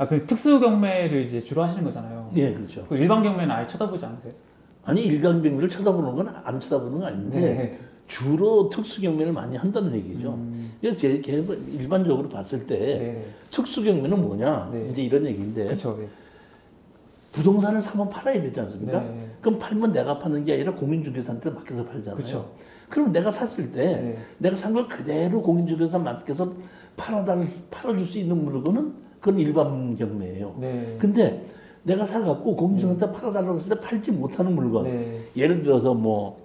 아, 그 특수 경매를 이제 주로 하시는 거잖아요. 예, 그렇죠. 그 일반 경매는 아예 쳐다보지 않으세요? 아니 일간 경매를 쳐다보는 건 안 쳐다보는 건 아닌데 네. 주로 특수 경매를 많이 한다는 얘기죠. 그래서 일반적으로 봤을 때 네. 특수 경매는 뭐냐 네. 이제 이런 얘기인데 그렇죠. 네. 부동산을 사면 팔아야 되지 않습니까? 네. 그럼 팔면 내가 파는 게 아니라 공인중개사한테 맡겨서 팔잖아요. 그쵸. 그럼 내가 샀을 때 네. 내가 산 걸 그대로 공인중개사 맡겨서 팔아줄 수 있는 물건은 그건 일반 경매예요. 네. 근데 내가 사갖고 공인중개사한테 팔아달라고 했을 때 팔지 못하는 물건, 네. 예를 들어서 뭐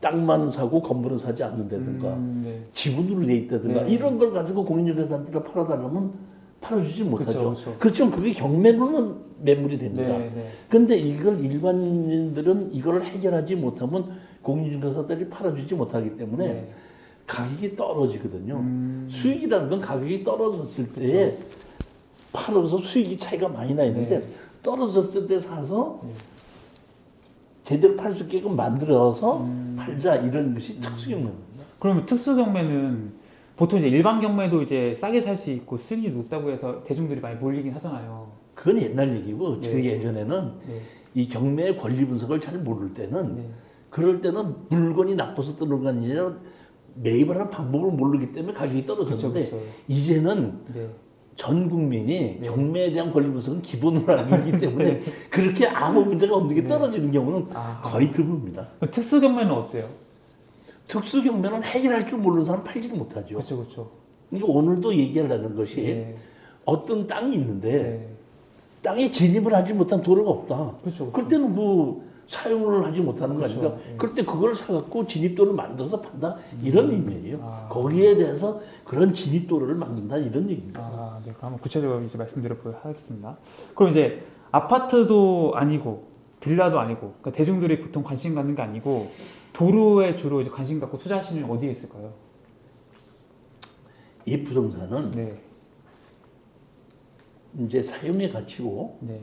땅만 사고 건물은 사지 않는다든가 네. 지분으로 돼 있다든가 네. 이런 걸 가지고 공인중개사한테 팔아달라면 팔아주지 못하죠. 그쵸. 그렇지만 그게 경매로는 매물이 됩니다. 네. 네. 근데 이걸 일반인들은 이걸 해결하지 못하면 공인중개사들이 팔아주지 못하기 때문에 네. 가격이 떨어지거든요. 수익이라는 건 가격이 떨어졌을 때 팔아서 수익이 차이가 많이 나 있는데 네. 떨어졌을 때 사서 제대로 팔 수 있게끔 만들어서 팔자 이런 것이 특수경매입니다. 그러면 특수 경매는 보통 이제 일반 경매도 이제 싸게 살 수 있고 수익률이 높다고 해서 대중들이 많이 몰리긴 하잖아요. 그건 옛날 얘기고 네. 그 예전에는 네. 이 경매의 권리 분석을 잘 모를 때는 네. 그럴 때는 물건이 나빠서 뜨는 건 아니라 매입을 하는 방법을 모르기 때문에 가격이 떨어졌는데 그쵸. 이제는 네. 전 국민이 네. 경매에 대한 권리 분석은 기본으로 알고 있기 때문에 그렇게 아무 문제가 없는 게 네. 떨어지는 경우는 아. 거의 드뭅니다. 그럼 특수 경매는 어때요? 특수 경매는 해결할 줄 모르는 사람 팔지를 못하죠. 그렇죠. 그러니까 오늘도 얘기하려는 것이 네. 어떤 땅이 있는데 네. 땅에 진입을 하지 못한 도로가 없다. 그렇죠. 그럴 때는 그 사용을 하지 못하는 거 그렇죠. 아닙니까? 네. 그럴 때 그걸 사갖고 진입도를 만들어서 판다 이런 의미예요. 아. 거기에 대해서 그런 진입도를 만든다 이런 얘기입니다. 아, 네. 그럼 한번 구체적으로 이제 말씀드려보도록 하겠습니다. 그럼 이제 아파트도 아니고 빌라도 아니고 그러니까 대중들이 보통 관심 갖는 게 아니고 도로에 주로 이제 관심 갖고 투자하시는 어디에 있을까요? 이 부동산은 네. 이제 사용의 가치고 네.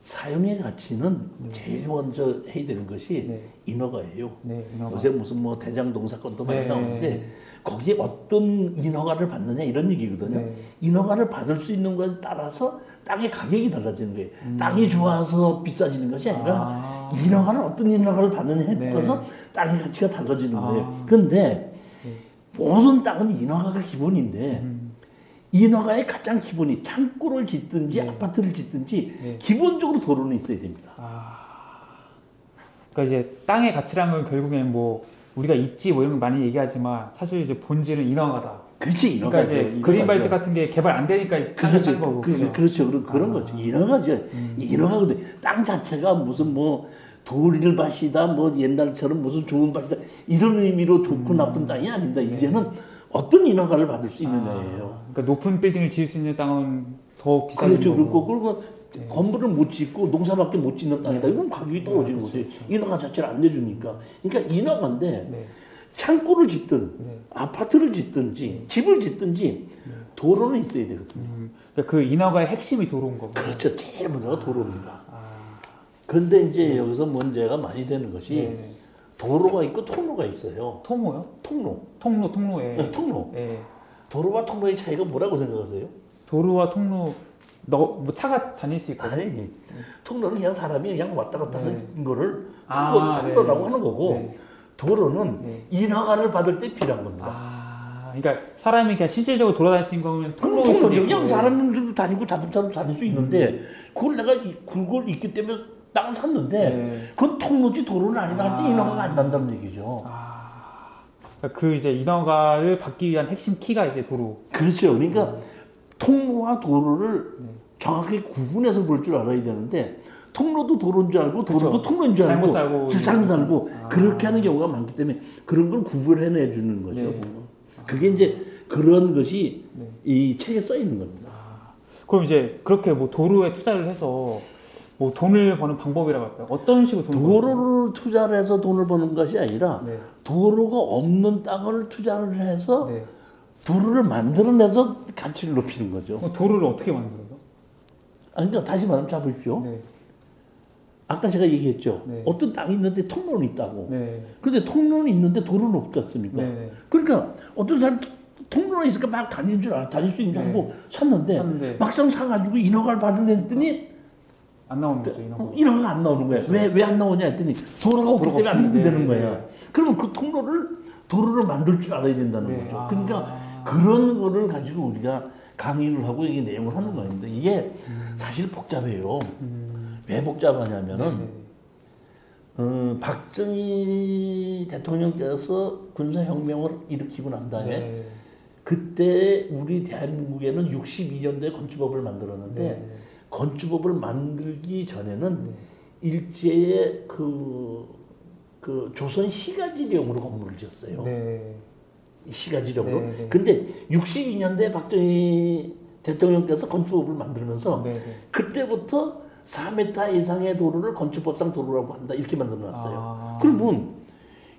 사용의 가치는 제일 먼저 해야 되는 것이 네. 인허가예요. 네. 인허가. 요새 무슨 뭐 대장동 사건도 많이 네. 나오는데 거기에 어떤 인허가를 받느냐 이런 얘기거든요. 네. 인허가를 받을 수 있는 것에 따라서 땅의 가격이 달라지는 거예요. 땅이 좋아서 비싸지는 것이 아니라 아. 인허가를 어떤 인허가를 받느냐에 네. 따라서 땅의 가치가 달라지는 아. 거예요. 그런데 네. 모든 땅은 인허가가 기본인데 인허가의 가장 기본이 창고를 짓든지 네. 아파트를 짓든지 네. 기본적으로 도로는 있어야 됩니다. 아. 그러니까 이제 땅의 가치란 건 결국엔 뭐 우리가 입지 뭐 이런 거 많이 얘기하지만 사실 이제 본질은 인허가다. 그렇지 그러니까 인허가죠. 이제 그린벨트 같은 게 개발 안 되니까 땅을 산 거고. 그렇죠. 그런 아. 거죠. 인허가죠. 인허가거든. 땅 자체가 무슨 뭐 돌일밭이다, 뭐 옛날처럼 무슨 좋은 밭이다 이런 의미로 좋고 나쁜 땅이 아닙니다. 이제는 어떤 인허가를 받을 수 있느냐예요. 그러니까 높은 빌딩을 지을 수 있는 땅은 더 비싼 그렇죠. 거고. 그리고 네. 건물을 못 짓고 농사밖에 못 짓는 땅이다. 이건 가격이 떨어지는 그렇죠, 거지. 그렇죠. 인허가 자체를 안 내주니까. 그러니까 인허가인데 네. 창고를 짓든 네. 아파트를 짓든지 집을 짓든지 도로는 있어야 되거든요. 그러니까 그 인허가의 핵심이 도로인 거고. 그렇죠. 제일 먼저가 도로입니다. 아. 근데 이제 여기서 문제가 많이 되는 것이 네. 도로가 있고 통로가 있어요. 통로요? 통로. 통로에. 네, 통로. 네. 도로와 통로의 차이가 뭐라고 생각하세요? 도로와 통로 뭐 차가 다닐 수 있고. 아니, 통로는 그냥 사람이 그냥 왔다 갔다 네. 하는 거를 아, 통로라고 네. 하는 거고 네. 도로는 네. 인허가를 받을 때 필요한 겁니다. 아, 그러니까 사람이 그냥 실질적으로 돌아다닐 수 있는 거면 통로, 통로일 수도 통로죠. 있고. 그냥 사람들도 다니고 자동차도 다닐 수 있는데 그걸 내가 그걸 있기 때문에 땅을 샀는데 네. 그건 통로지 도로는 아니다 할 때 아. 인허가가 안 난다는 얘기죠. 그러니까 그 이제 인허가를 받기 위한 핵심 키가 이제 도로. 그렇죠. 그러니까 통로와 도로를 네. 정확히 구분해서 볼 줄 알아야 되는데 통로도 도로인 줄 알고 도로도 그쵸. 통로인 줄 알고 잘못 알고 아. 그렇게 하는 경우가 많기 때문에 그런 걸 구분해내 주는 거죠. 네. 그게 이제 그런 것이 네. 이 책에 써 있는 겁니다. 그럼 이제 그렇게 뭐 도로에 투자를 해서 뭐 돈을 버는 방법이라고 할까요? 어떤 식으로 돈을 버는 도로를 투자를 해서 돈을 버는 것이 아니라 거예요? 도로가 없는 땅을 투자를 해서 네. 네. 도로를 만들어내서 가치를 높이는 거죠. 그럼 도로를 어떻게 만들어요? 그러니까 다시 말하면 잡으십시오. 네. 아까 제가 얘기했죠. 네. 어떤 땅이 있는데 통로는 있다고. 네. 근데 통로는 있는데 도로는 없지 않습니까? 네. 그러니까 어떤 사람이 통로에 있으니까 막 다닐 수 있는 줄 네. 알고 샀는데 샀는데 막상 사가지고 인허가를 받으려 했더니 안 나오는 거죠. 이런 거. 인허가가 안 나오는 거야. 왜 안 나오냐 했더니 도로가 없기 때문에 안 없는데. 된다는 거야. 네. 그러면 그 도로를 만들 줄 알아야 된다는 네. 거죠. 아. 그러니까 그런 거를 가지고 우리가 강의를 하고 이게 내용을 하는 거였는데 이게 사실 복잡해요. 왜 복잡하냐면은 박정희 대통령께서 군사혁명을 일으키고 난 다음에 네. 그때 우리 대한민국에는 62년도에 건축법을 만들었는데 네. 건축법을 만들기 전에는 네. 일제의 그 조선 시가지령으로 건물을 지었어요. 네. 시가지령으로. 네, 네. 근데 62년도에 박정희 대통령께서 건축법을 만들면서 네. 네. 그때부터 4m 이상의 도로를 건축법상 도로라고 한다 이렇게 만들어놨어요. 아. 그러면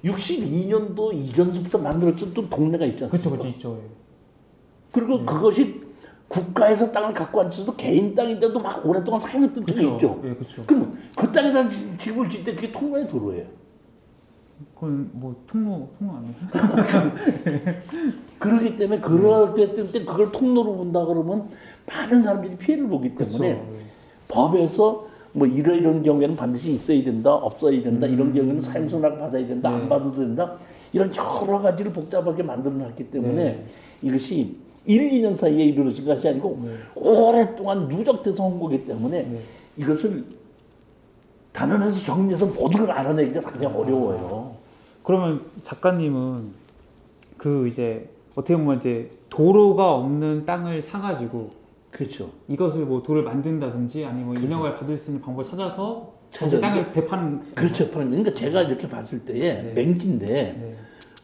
62년도 이전부터 만들었던 또 동네가 있지 않습니까? 그렇죠, 있죠. 그리고 그것이 국가에서 땅을 갖고 앉아도 개인 땅인데도 막 오랫동안 사용했던 적이 그렇죠. 있죠. 예, 그렇죠. 그럼 그 땅에다 집을 짓 때 그게 통로의 도로예요. 그건 뭐 통로 아니에요? 그렇기 때문에 그렇기 때문에 그걸 통로로 본다 그러면 많은 사람들이 피해를 보기 때문에 그렇죠. 예. 법에서 뭐 이런 경우에는 반드시 있어야 된다, 없어야 된다, 이런 경우에는 사용승낙 받아야 된다, 네. 안 받아도 된다, 이런 여러 가지를 복잡하게 만들어놨기 때문에 네. 이것이 1, 2년 사이에 이루어진 것이 아니고 네. 오랫동안 누적돼서 온 거기 때문에 네. 이것을 단언해서 정리해서 모든 걸 알아내기가 굉장히 어려워요. 그러면 작가님은 그 이제 어떻게 보면 이제 도로가 없는 땅을 사가지고 그렇죠. 이것을 뭐 도를 만든다든지 아니면 그렇죠. 인허가를 받을 수 있는 방법을 찾아서 찾아서 다시 땅을 되파는. 그렇죠. 그러니까 제가 이렇게 봤을 때에 네. 맹지인데 네.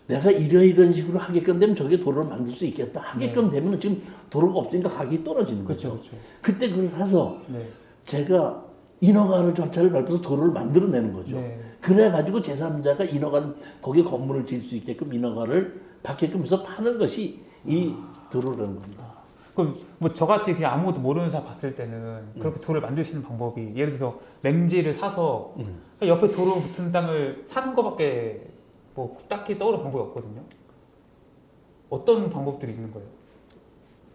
내가 이런 식으로 하게끔 되면 저게 도로를 만들 수 있겠다. 하게끔 되면 지금 도로가 없으니까 가격이 떨어지는 그렇죠, 거죠. 그렇죠. 그때 그걸 사서 네. 제가 인허가를 절차를 밟아서 도로를 만들어내는 거죠. 네. 그래가지고 제3자가 인허가 거기에 건물을 지을 수 있게끔 인허가를 받게끔 해서 파는 것이 이 도로라는 겁니다. 그럼 뭐 저같이 그냥 아무것도 모르는 사람 봤을 때는 그렇게 도를 만들 수 있는 방법이 예를 들어서 맹지를 사서 옆에 도로 붙은 땅을 사는 거밖에 뭐 딱히 떠오르는 방법이 없거든요. 어떤 방법들이 있는 거예요?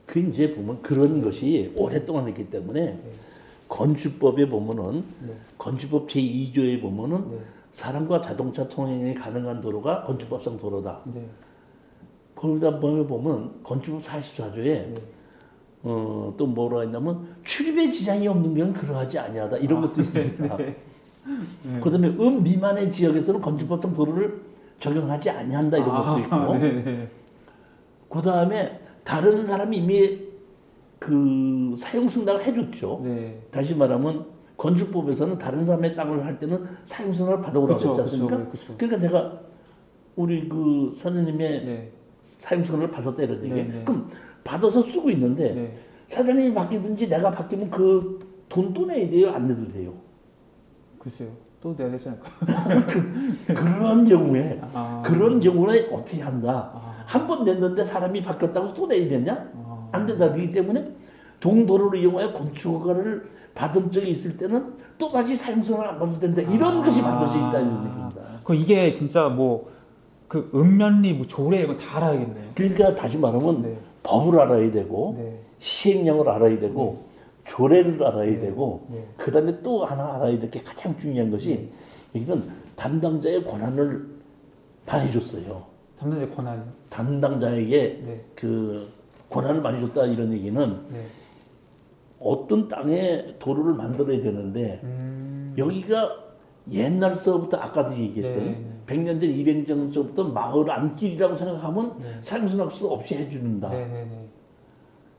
그 이제 보면 그런 것이 오랫동안 했기 때문에 건축법에 보면은 네. 건축법 제2조에 보면은 네. 사람과 자동차 통행이 가능한 도로가 건축법상 도로다. 네. 거기다 보면 건축법 44조에 네. 또 뭐라 했냐면 출입에 지장이 없는 경우는 그러하지 아니하다 이런 것도 있습니다. 네. 그다음에 미만의 지역에서는 건축법상 도로를 적용하지 아니한다 이런 것도 있고. 네. 그다음에 다른 사람이 이미 그 사용 승낙을 해줬죠. 네. 다시 말하면 건축법에서는 다른 사람의 땅을 할 때는 사용 승낙을 받아오라고 그쵸, 했지 않습니까? 그쵸. 그러니까 내가 우리 그 사장님의 네. 사용 승낙을 받았다 이런 얘기. 네, 네. 그럼 받아서 쓰고 있는데 네. 사장님이 바뀌든지 내가 바뀌면 그 돈 또 내야 돼요? 안 내도 돼요? 글쎄요. 또 내야 되지 않을까? 그런 경우에 아. 그런 경우에 어떻게 한다? 아. 한 번 냈는데 사람이 바뀌었다고 또 내야 되냐? 아. 안 된다. 그렇기 때문에 동도로를 이용하여 건축허가를 받은 적이 있을 때는 또 다시 사용승낙을 안 받아도 된다. 이런 것이 만들어져 있다는 얘기입니다. 그 이게 진짜 뭐 그 읍면리 뭐 조례 이거 다 알아야겠네요. 그러니까 다시 말하면 네. 법을 알아야 되고 네. 시행령을 알아야 되고 조례를 알아야 네. 되고 네. 그다음에 또 하나 알아야 될 게 가장 중요한 것이 여기는 담당자의 권한을 많이 줬어요. 담당자의 권한. 담당자에게 네. 그 권한을 많이 줬다 이런 얘기는 네. 어떤 땅에 도로를 만들어야 되는데 여기가 옛날서부터 아까도 얘기했던 네. 100년 전, 200년 전부터 마을 안길이라고 생각하면 네. 사용승낙서 없이 해주는다. 네네네.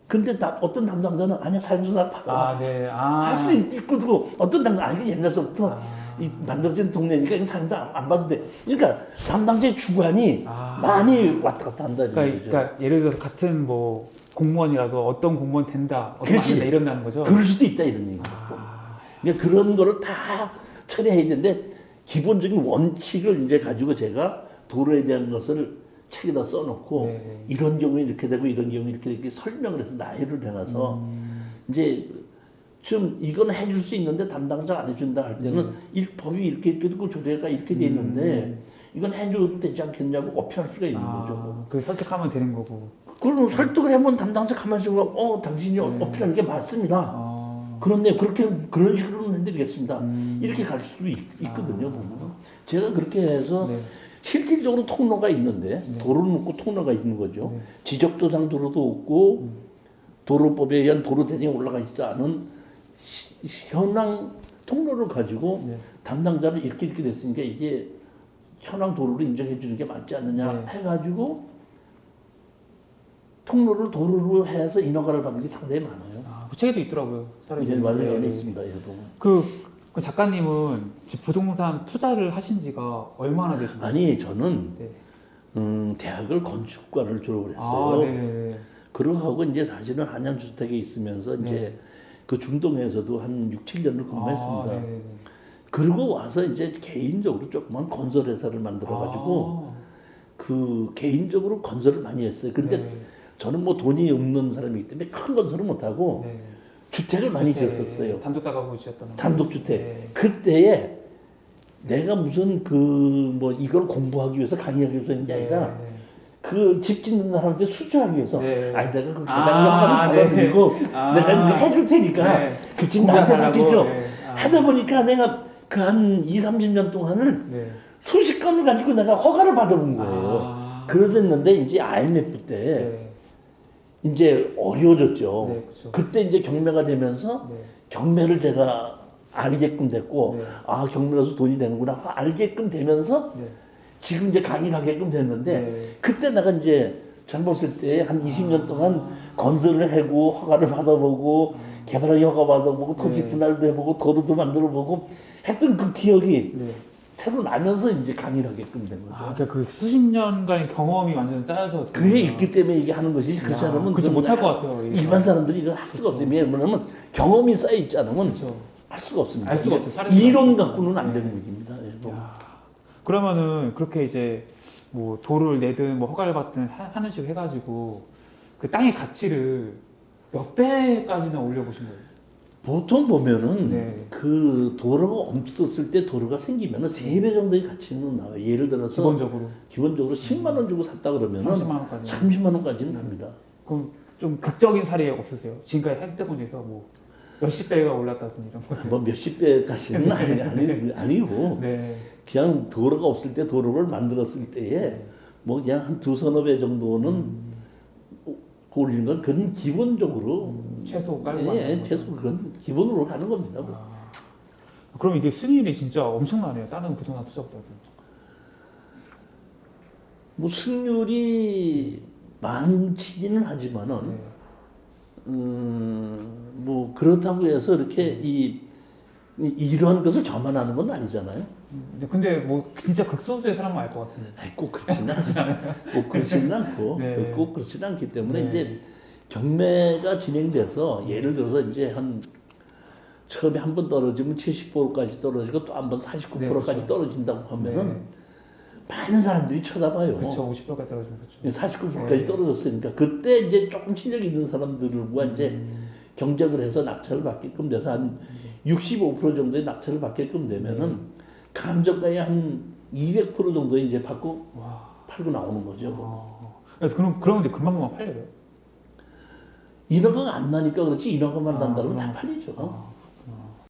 근데 어떤 담당자는 아니야 사용승낙 받아. 아, 네. 할 수 있고 두고 어떤 담당 아니 옛날서부터 이 만들어진 동네니까 이거 사용승낙 안 받도 돼. 그러니까 담당자의 주관이 많이 왔다 갔다 한다. 그러니까 예를 들어서 같은 뭐 공무원이라도 어떤 공무원 된다, 어떤 안 그렇지. 된다 이런다는 거죠. 그럴 수도 있다 이런 얘기죠. 그러니까 그런 거를 다 처리해야 되는데 기본적인 원칙을 이제 가지고 제가 도로에 대한 것을 책에다 써놓고 네. 이런 경우에 이렇게 되고 이런 경우에 이렇게 이렇게 설명을 해서 나열을 해놔서 이제 좀 이건 해줄 수 있는데 담당자가 안 해준다 할 때는 이 법이 이렇게 되고 조례가 이렇게 돼 있는데 이건 해줘도 되지 않겠냐고 어필할 수가 있는 거죠. 그 설득하면 되는 거고. 그럼 설득을 해보면 담당자 가만히 있으면 당신이 어필하는 게 맞습니다. 그런데 그런 식으로는 해드리겠습니다. 이렇게 갈 수도 있거든요. 보면. 제가 그렇게 해서 네. 실질적으로 통로가 있는데 도로를 놓고 통로가 있는 거죠. 네. 지적도상 도로도 없고 도로법에 의한 도로 대상에 올라가 있지 않은 현황 통로를 가지고 네. 담당자를 이렇게 됐으니까 이게 현황 도로로 인정해 주는 게 맞지 않느냐 네. 해가지고 통로를 도로로 해서 인허가를 받는 게 상당히 많아요. 그 책에도 있더라고요. 이제 완전히 네. 있습니다. 얘도. 그 작가님은 부동산 투자를 하신 지가 얼마나 되셨나요? 아니 저는 네. 대학을 건축과를 졸업을 했어요. 네. 그러고 하고 이제 사실은 한양주택에 있으면서 네. 이제 그 중동에서도 한 6, 7년을 근무했습니다. 네. 그리고 와서 이제 개인적으로 조그만 건설회사를 만들어가지고 그 개인적으로 건설을 많이 했어요. 근데 네. 저는 뭐 돈이 없는 사람이기 때문에 큰 건설을 못하고 네. 주택을 많이 지었었어요. 단독다가구시였던 단독주택. 네. 그때에 내가 무슨 뭐 이걸 공부하기 위해서 강의하기 위해서 했는 게 아니라 그 집 짓는 사람한테 수주하기 위해서 네. 아니 내가 그 개방료만 받아들이고 내가 이거 해줄 테니까 네. 그 집 나한테 맡기죠. 네. 하다 보니까 내가 그 한 2, 30년 동안을 네. 수십 건을 가지고 내가 허가를 받아본 거예요. 그러랬는데 이제 IMF 때 이제 어려워졌죠. 네, 그렇죠. 그때 이제 경매가 되면서 네. 경매를 제가 알게끔 됐고 네. 아 경매라서 돈이 되는구나 알게끔 되면서 네. 지금 이제 강의하게끔 됐는데 네. 그때 내가 이제 젊었을 때 한 20년 동안 건설을 하고 허가를 받아보고 개발하기 허가 받아보고 토지 네. 분할도 해보고 도로도 만들어보고 했던 그 기억이 네. 새로 나면서 이제 강의를 하게끔 된 거죠. 그러니까 그 수십 년간의 경험이 완전 쌓여서 그게 있기 때문에 이게 하는 것이지 그 사람은 그치 그건 못할 것 같아요. 이게. 일반 사람들이 이거 할 수가 없어요. 왜냐면 경험이 쌓여 있지 않으면 그렇죠. 할 수가 없습니다. 알 수가 이게 없어요. 사례가 이론 없어요. 갖고는 안 네. 되는 얘기입니다. 예, 뭐. 그러면은 그렇게 이제 뭐 도를 내든 뭐 허가를 받든 하는 식으로 해가지고 그 땅의 가치를 몇 배까지나 올려보신 거예요? 보통 보면은 네. 그 도로가 없었을 때 도로가 생기면은 3배 정도의 가치는 나와요. 예를 들어서 기본적으로 10만 원 주고 샀다 그러면은 30만 원까지. 30만 원까지는 갑니다. 그럼 좀 극적인 사례 없으세요? 지금까지 했던 중에서 뭐 몇십 배가 올랐다든지 이런 거. 뭐 몇십 배까지는 아니고 네. 그냥 도로가 없을 때 도로를 만들었을 때에 뭐 그냥 한 두서너 배 정도는 올리는 건 그건 기본적으로 최소 깔고 예, 만드는 거죠. 최소 그건 기본으로 가는 겁니다. 그럼 이게 수익률이 진짜 엄청나네요. 다른 부동산 투자보다도. 뭐 승률이 많지는 하지만은 네. 뭐 그렇다고 해서 이렇게 이러한 것을 저만 하는 건 아니잖아요. 근데 뭐 진짜 극소수의 사람은 알 것 같은데. 아니, 꼭 그렇지는 않아요. 꼭 그렇지는 않고 네. 꼭 그렇지는 않기 때문에 네. 이제 경매가 진행돼서 예를 들어서 이제 한 처음에 한 번 떨어지면 70%까지 떨어지고 또 한 번 49%까지 네, 그렇죠. 떨어진다고 하면은 네. 많은 사람들이 쳐다봐요. 그렇죠. 50%까지 떨어지면 그렇죠. 49%까지 네. 떨어졌으니까 그때 이제 조금 실력이 있는 사람들과 이제 경쟁을 해서 낙찰을 받게끔 돼서 한 65% 정도의 낙찰을 받게끔 되면은 감정가의 한 200% 정도 이제 받고 팔고 나오는 거죠. 그래서 그러면 이제 금방 팔려요. 인허가가 안 나니까 그렇지 인허가만 난다면 다 팔리죠.